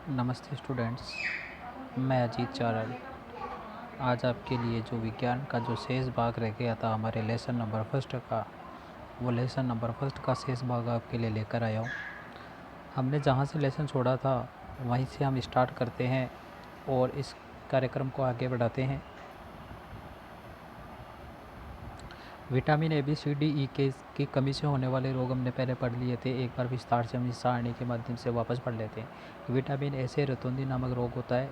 नमस्ते स्टूडेंट्स, मैं अजीत चारल। आज आपके लिए जो विज्ञान का जो शेष भाग रह गया था हमारे लेसन नंबर फर्स्ट का, वो लेसन नंबर फर्स्ट का शेष भाग आपके लिए लेकर आया हूँ। हमने जहाँ से लेसन छोड़ा था वहीं से हम स्टार्ट करते हैं और इस कार्यक्रम को आगे बढ़ाते हैं। Vitamin A B C D E K की कमी से होने वाले रोग हमने पहले पढ़ लिए थे। एक बार विस्तार से हम इस सारणी के माध्यम से वापस पढ़ लेते हैं। विटामिन ए से रतौंधी नामक रोग होता है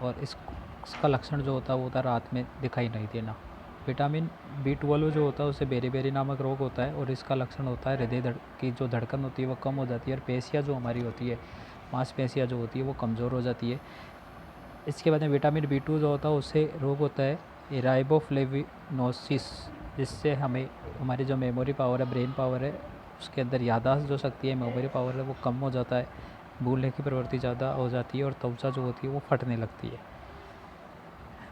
और इसका लक्षण जो होता है वो होता है रात में दिखाई नहीं देना। विटामिन B12 जो होता है उसे बेरी नामक रोग होता है और इसका लक्षण होता है हृदय की जो धड़कन होती है वो कम हो जाती है और पेशियाँ जो हमारी होती है, मांसपेशियाँ जो होती है वो कमज़ोर हो जाती है। इसके बाद में विटामिन B2 जो होता है उससे रोग होता है राइबोफ्लेविनोसिस, जिससे हमें हमारी जो मेमोरी पावर है, ब्रेन पावर है, उसके अंदर याददाश्त जो शक्ति है, मेमोरी पावर है, वो कम हो जाता है, भूलने की प्रवृत्ति ज़्यादा हो जाती है और त्वचा जो होती है वो फटने लगती है।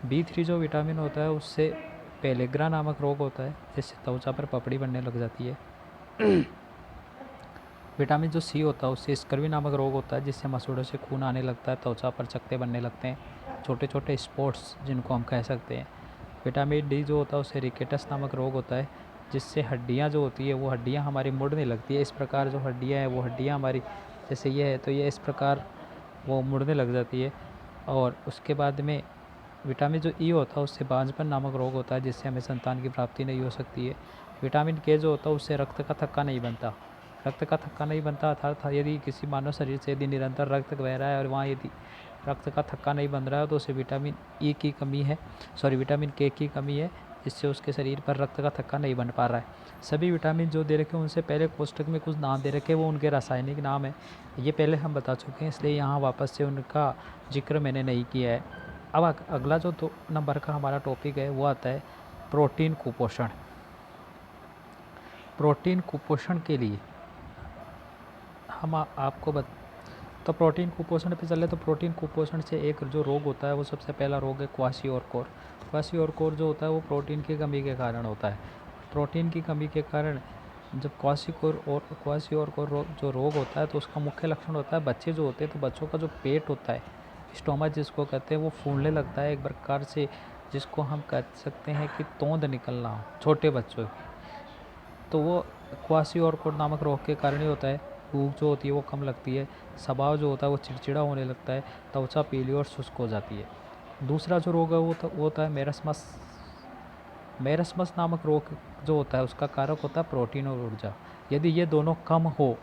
B3 जो विटामिन होता है उससे पेलेग्रा नामक रोग होता है, जिससे त्वचा पर पपड़ी बनने लग जाती है। विटामिन जो C होता है उससे स्कर्वी नामक रोग होता है, जिससे मसूड़ों से खून आने लगता है, त्वचा पर चकत्ते बनने लगते हैं, छोटे छोटे स्पॉट्स जिनको हम कह सकते हैं। विटामिन D जो होता है उससे रिकेटस नामक रोग होता है, जिससे हड्डियां जो होती है वो हड्डियां हमारी मुड़ने लगती है। इस प्रकार जो हड्डियां हैं वो हड्डियां हमारी जैसे ये है तो ये इस प्रकार वो मुड़ने लग जाती है। और उसके बाद में विटामिन जो E होता है उससे बांझपन नामक रोग होता है, जिससे हमें संतान की प्राप्ति नहीं हो सकती है। विटामिन K जो होता है उससे रक्त का थक्का नहीं बनता। रक्त का थक्का नहीं बनता अर्थात यदि किसी मानव शरीर से यदि निरंतर रक्त बह रहा है और वहाँ यदि रक्त का थक्का नहीं बन रहा है तो उसे विटामिन K की कमी है, जिससे उसके शरीर पर रक्त का थक्का नहीं बन पा रहा है। सभी विटामिन जो दे रखे हैं उनसे पहले कोष्टक में कुछ नाम दे रखे, वो उनके रासायनिक नाम है, ये पहले हम बता चुके हैं, इसलिए यहाँ वापस से उनका जिक्र मैंने नहीं किया है। अब अगला जो 2 नंबर का हमारा टॉपिक है वो आता है प्रोटीन कुपोषण। प्रोटीन कुपोषण के लिए हम आपको तो प्रोटीन कुपोषण पे चले तो प्रोटीन कुपोषण से एक जो रोग होता है वो सबसे पहला रोग है क्वाशियोरकोर। क्वाशियोरकोर जो होता है वो प्रोटीन की कमी के कारण होता है। प्रोटीन की कमी के कारण जब क्वाशियोरकोर जो रोग होता है तो उसका मुख्य लक्षण होता है बच्चे जो होते हैं तो बच्चों का जो पेट होता है, स्टोमच जिसको कहते हैं, वो फूलने लगता है एक प्रकार से, जिसको हम कह सकते हैं कि तोंद निकलना हो छोटे बच्चों की, तो वो क्वाशियोरकोर नामक रोग के कारण ही होता है। भूख जो होती है वो कम लगती है, स्वभाव जो होता है वो चिड़चिड़ा होने लगता है, त्वचा पीली और शुष्क हो जाती है। दूसरा जो रोग है वो होता है मेरस्मस। मेरस्मस नामक रोग जो होता है उसका कारक होता है प्रोटीन और ऊर्जा। यदि ये दोनों कम हो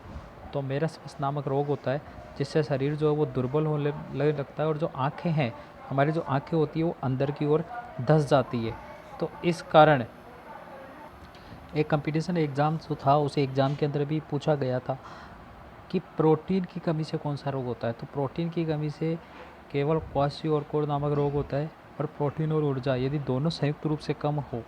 तो मेरस्मस नामक रोग होता है, जिससे शरीर जो है वो दुर्बल होने लगता है और जो आँखें हैं, हमारी जो आँखें होती है वो अंदर की ओर धंस जाती है। तो इस कारण एक कंपटीशन एग्ज़ाम जो था उस एग्ज़ाम के अंदर भी पूछा गया था कि प्रोटीन की कमी से कौन सा रोग होता है, तो प्रोटीन की कमी से केवल क्वाशियोरकोर नामक रोग होता है, और प्रोटीन और ऊर्जा यदि दोनों संयुक्त रूप से कम हो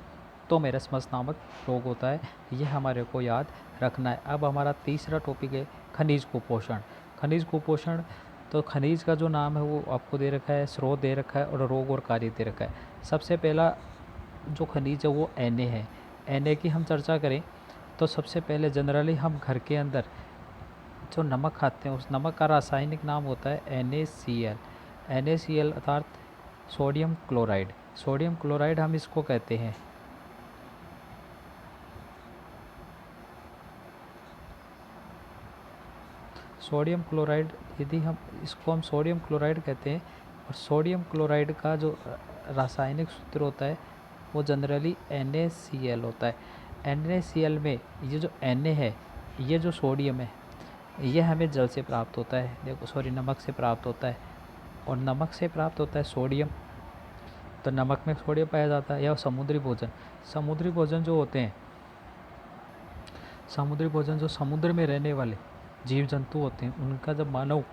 तो मेरस्मस नामक रोग होता है। ये हमारे को याद रखना है। अब हमारा तीसरा टॉपिक है खनिज कुपोषण। खनिज कुपोषण, तो खनिज का जो नाम है वो आपको दे रखा है, स्रोत दे रखा है और रोग और कार्य दे रखा है। सबसे पहला जो खनिज है वो Na है। Na की हम चर्चा करें तो सबसे पहले जनरली हम घर के अंदर जो नमक खाते हैं उस नमक का रासायनिक नाम होता है NaCl। NaCl अर्थात सोडियम क्लोराइड। सोडियम क्लोराइड हम इसको कहते हैं। सोडियम क्लोराइड, यदि हम इसको हम सोडियम क्लोराइड कहते हैं, और सोडियम क्लोराइड का जो रासायनिक सूत्र होता है वो जनरली NaCl होता है। NaCl में ये जो Na है, ये जो सोडियम है, ये हमें जल से प्राप्त होता है, नमक से प्राप्त होता है, और नमक से प्राप्त होता है सोडियम, तो नमक में सोडियम पाया जाता है। या समुद्री भोजन जो होते हैं, समुद्री भोजन जो समुद्र में रहने वाले जीव जंतु होते हैं, उनका जब मानव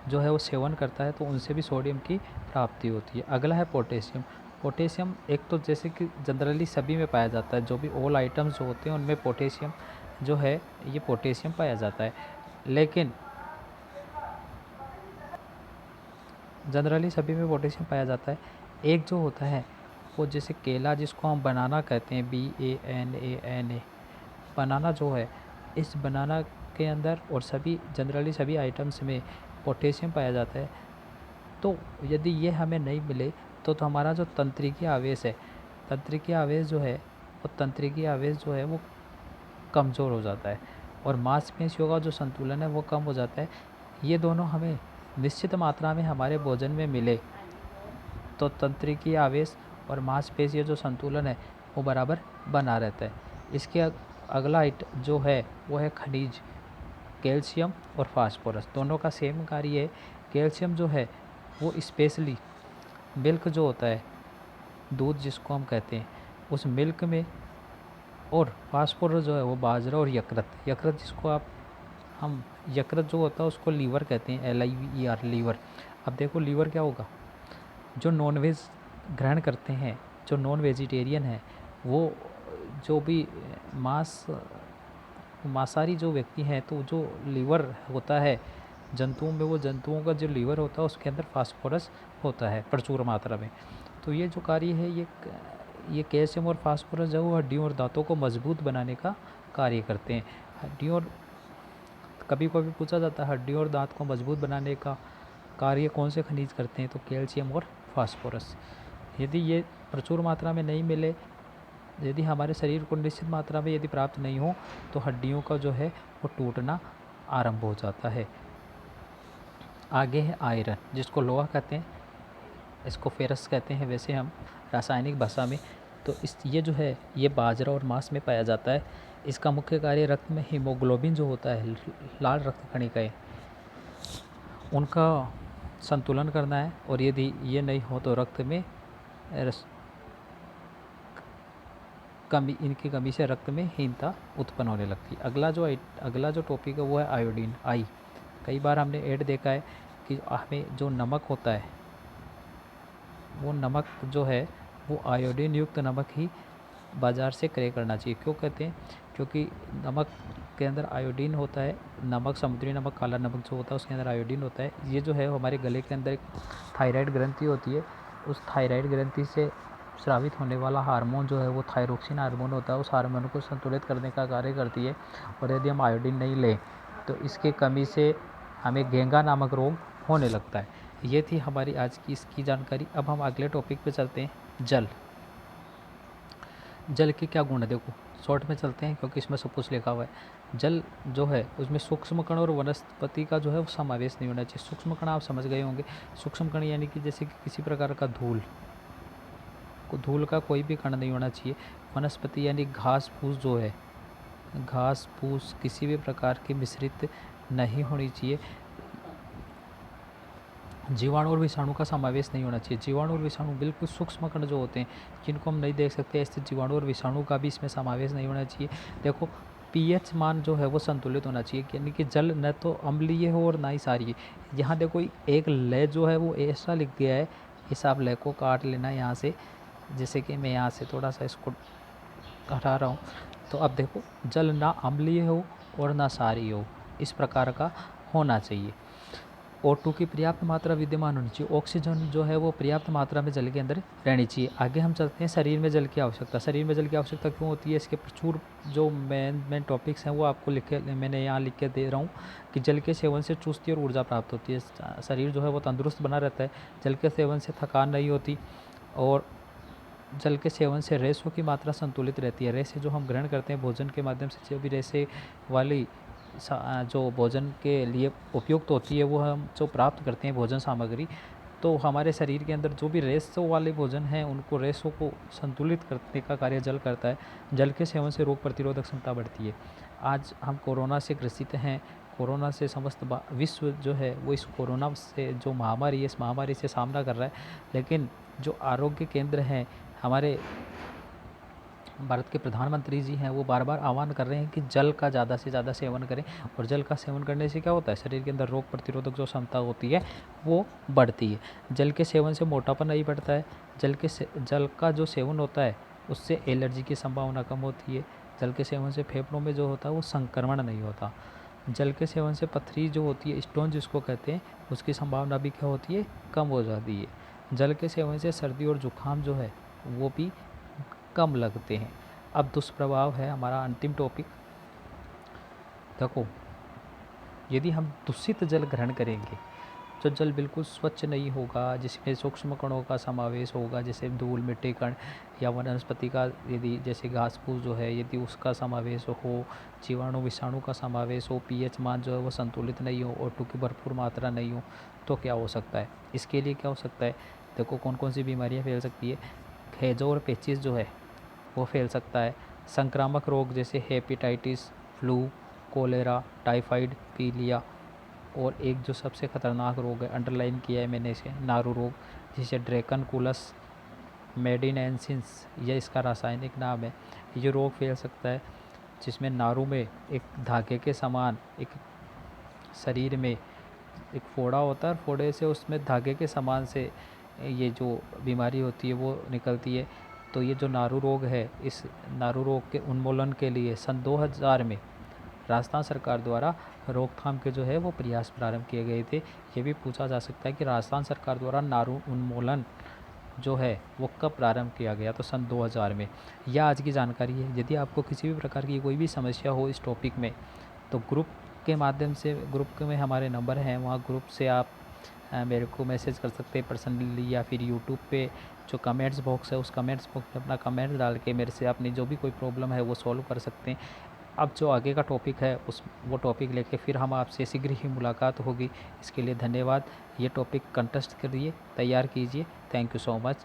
जो है वो सेवन करता है तो उनसे भी सोडियम की प्राप्ति होती है। अगला है पोटेशियम। पोटेशियम एक तो जैसे कि जनरली सभी में पाया जाता है, जो भी ऑल आइटम्स जो होते हैं उनमें पोटेशियम जो है ये पोटेशियम पाया जाता है, लेकिन जनरली सभी में पोटेशियम पाया जाता है। एक जो होता है वो जैसे केला, जिसको हम बनाना कहते हैं, BANANA, बनाना जो है, इस बनाना के अंदर और सभी जनरली सभी आइटम्स में पोटेशियम पाया जाता है। तो यदि ये हमें नहीं मिले तो हमारा जो तंत्रिकीय आवेश है, तंत्रिकीय आवेश जो है वो कमज़ोर हो जाता है और मांसपेशियों का जो संतुलन है वो कम हो जाता है। ये दोनों हमें निश्चित मात्रा में हमारे भोजन में मिले तो तंत्रिकीय आवेश और मांसपेशियों जो संतुलन है वो बराबर बना रहता है। इसके अगला जो है वो है खनिज, कैल्शियम और फास्फोरस। दोनों का सेम कार्य है। कैल्शियम जो है वो स्पेशली मिल्क जो होता है, दूध जिसको हम कहते हैं, उस मिल्क में, और फास्फोरस जो है वो बाजरा और यकृत जिसको हम यकृत जो होता है उसको लीवर कहते हैं, LIVER लीवर। अब देखो लीवर क्या होगा, जो नॉनवेज ग्रहण करते हैं, जो नॉन वेजिटेरियन है, वो जो भी मांसाहारी जो व्यक्ति हैं, तो जो लीवर होता है जंतुओं में, वो जंतुओं का जो लीवर होता है उसके अंदर फास्फोरस होता है प्रचुर मात्रा में। तो ये जो कार्य है ये कैल्शियम और फास्फोरस जो है हड्डियों और दांतों को मजबूत बनाने का कार्य करते हैं। हड्डियों और कभी कभी पूछा जाता है हड्डियों और दांत को मजबूत बनाने का कार्य कौन से खनिज करते हैं, तो कैल्शियम और फास्फोरस। यदि ये प्रचुर मात्रा में नहीं मिले, यदि हमारे शरीर को निश्चित मात्रा में यदि प्राप्त नहीं हो तो हड्डियों का जो है वो टूटना आरंभ हो जाता है। आगे है आयरन, जिसको लोहा कहते हैं, इसको फेरस कहते हैं वैसे हम रासायनिक भाषा में। तो ये जो है ये बाजरा और मांस में पाया जाता है। इसका मुख्य कार्य रक्त में हीमोग्लोबिन जो होता है, लाल रक्त कणिकाएं, उनका संतुलन करना है, और यदि ये नहीं हो तो रक्त में इनकी कमी से रक्त में हीनता उत्पन्न होने लगती है। अगला जो टॉपिक है वो है आयोडीन, आई। कई बार हमने ऐड देखा है कि हमें जो नमक होता है, वो नमक जो है वो आयोडीन युक्त नमक ही बाज़ार से क्रय करना चाहिए। क्यों कहते हैं, क्योंकि नमक के अंदर आयोडीन होता है। नमक, समुद्री नमक, काला नमक जो होता है उसके अंदर आयोडीन होता है। ये जो है हमारे गले के अंदर एक थायराइड ग्रंथि होती है, उस थायराइड ग्रंथि से स्रावित होने वाला हार्मोन जो है वो थायरोक्सिन हार्मोन होता है, उस हार्मोन को संतुलित करने का कार्य करती है। और यदि हम आयोडीन नहीं लें तो इसके कमी से हमें घेंगा नामक रोग होने लगता है। ये थी हमारी आज की इसकी जानकारी। अब हम अगले टॉपिक पे चलते हैं, जल। जल के क्या गुण है, देखो शॉर्ट में चलते हैं क्योंकि इसमें सब कुछ लिखा हुआ है। जल जो है उसमें सूक्ष्म कण और वनस्पति का जो है वो समावेश नहीं होना चाहिए। सूक्ष्म कण आप समझ गए होंगे। सूक्ष्म कण यानी कि जैसे कि किसी प्रकार का धूल का कोई भी कण नहीं होना चाहिए। वनस्पति यानी घास फूस जो है, घास फूस किसी भी प्रकार की मिश्रित नहीं होनी चाहिए। जीवाणु और विषाणु का समावेश नहीं होना चाहिए। जीवाणु और विषाणु बिल्कुल सूक्ष्म कण जो होते हैं जिनको हम नहीं देख सकते, ऐसे जीवाणु और विषाणु का भी इसमें समावेश नहीं होना चाहिए। देखो pH मान जो है वो संतुलित होना चाहिए, यानी कि जल न तो अम्लीय हो और ना ही क्षारीय। यहाँ देखो एक लय जो है वो ऐसा लिख दिया है, इस आप लय को काट लेना यहाँ से, जैसे कि मैं यहाँ से थोड़ा सा इसको हटा रहा हूँ। तो अब देखो जल ना अम्लीय हो और ना क्षारीय हो, इस प्रकार का होना चाहिए। O2 की पर्याप्त मात्रा विद्यमान होनी चाहिए। ऑक्सीजन जो है वो पर्याप्त मात्रा में जल के अंदर रहनी चाहिए। आगे हम चलते हैं शरीर में जल की आवश्यकता। शरीर में जल की आवश्यकता क्यों होती है, इसके प्रचुर जो मेन टॉपिक्स हैं वो आपको मैंने यहाँ लिख के दे रहा हूँ कि जल के सेवन से चुस्ती और ऊर्जा प्राप्त होती है। शरीर जो है वो तंदुरुस्त बना रहता है। जल के सेवन से थकान नहीं होती, और जल के सेवन से रेशों की मात्रा संतुलित रहती है। रेशे जो हम ग्रहण करते हैं भोजन के माध्यम से, जो भी रेशे वाली जो भोजन के लिए उपयुक्त होती है वो हम जो प्राप्त करते हैं भोजन सामग्री, तो हमारे शरीर के अंदर जो भी रेशों वाले भोजन हैं उनको रेशों को संतुलित करने का कार्य जल करता है। जल के सेवन से रोग प्रतिरोधक क्षमता बढ़ती है। आज हम कोरोना से ग्रसित हैं। कोरोना से समस्त विश्व जो है वो इस कोरोना से जो महामारी है, इस महामारी से सामना कर रहा है। लेकिन जो आरोग्य केंद्र हैं, हमारे भारत के प्रधानमंत्री जी हैं, वो बार बार आह्वान कर रहे हैं कि जल का ज़्यादा से ज़्यादा सेवन करें। और जल का सेवन करने से क्या होता है, शरीर के अंदर रोग प्रतिरोधक जो क्षमता होती है वो बढ़ती है। जल के सेवन से मोटापा नहीं बढ़ता है। जल का जो सेवन होता है उससे एलर्जी की संभावना कम होती है। जल के सेवन से फेफड़ों में जो होता है वो संक्रमण नहीं होता। जल के सेवन से पथरी जो होती है, स्टोन जिसको कहते हैं, उसकी संभावना भी क्या होती है, कम हो जाती है। जल के सेवन से सर्दी और जुकाम जो है वो भी कम लगते हैं। अब दुष्प्रभाव है हमारा अंतिम टॉपिक। देखो यदि हम दूषित जल ग्रहण करेंगे, जो जल बिल्कुल स्वच्छ नहीं होगा, जिसमें सूक्ष्म कणों का समावेश होगा, जैसे धूल मिट्टी कण या वनस्पति का, यदि जैसे घास फूस जो है यदि उसका समावेश हो, जीवाणु विषाणु का समावेश हो, पीएच मान जो है वो संतुलित नहीं हो, O2 की भरपूर मात्रा नहीं हो, तो क्या हो सकता है? इसके लिए क्या हो सकता है, देखो कौन कौन सी बीमारियाँ फैल सकती है। हैजो और पेचिस जो है वो फैल सकता है। संक्रामक रोग जैसे हेपेटाइटिस, फ्लू, कोलेरा, टाइफाइड, पीलिया, और एक जो सबसे खतरनाक रोग है, अंडरलाइन किया है मैंने इसे, नारू रोग, जिसे ड्रैकनकुलस मेडिनेंसिस, यह इसका रासायनिक नाम है। ये रोग फैल सकता है जिसमें नारू में एक धागे के समान एक शरीर में एक फोड़ा होता है, और फोड़े से उसमें धागे के समान से ये जो बीमारी होती है वो निकलती है। तो ये जो नारू रोग है, इस नारू रोग के उन्मूलन के लिए सन 2000 में राजस्थान सरकार द्वारा रोकथाम के जो है वो प्रयास प्रारंभ किए गए थे। ये भी पूछा जा सकता है कि राजस्थान सरकार द्वारा नारू उन्मूलन जो है वो कब प्रारंभ किया गया, तो सन 2000 में। यह आज की जानकारी है। यदि आपको किसी भी प्रकार की कोई भी समस्या हो इस टॉपिक में, तो ग्रुप के माध्यम से, ग्रुप में हमारे नंबर हैं, वहाँ ग्रुप से आप मेरे को मैसेज कर सकते हैं पर्सनली, या फिर यूट्यूब पे जो कमेंट्स बॉक्स है उस कमेंट्स बॉक्स में अपना कमेंट डाल के मेरे से अपनी जो भी कोई प्रॉब्लम है वो सॉल्व कर सकते हैं। अब जो आगे का टॉपिक है उस वो टॉपिक लेके फिर हम आपसे शीघ्र ही मुलाकात होगी। इसके लिए धन्यवाद। ये टॉपिक कंटेस्ट करिए, तैयार कीजिए। Thank you so much.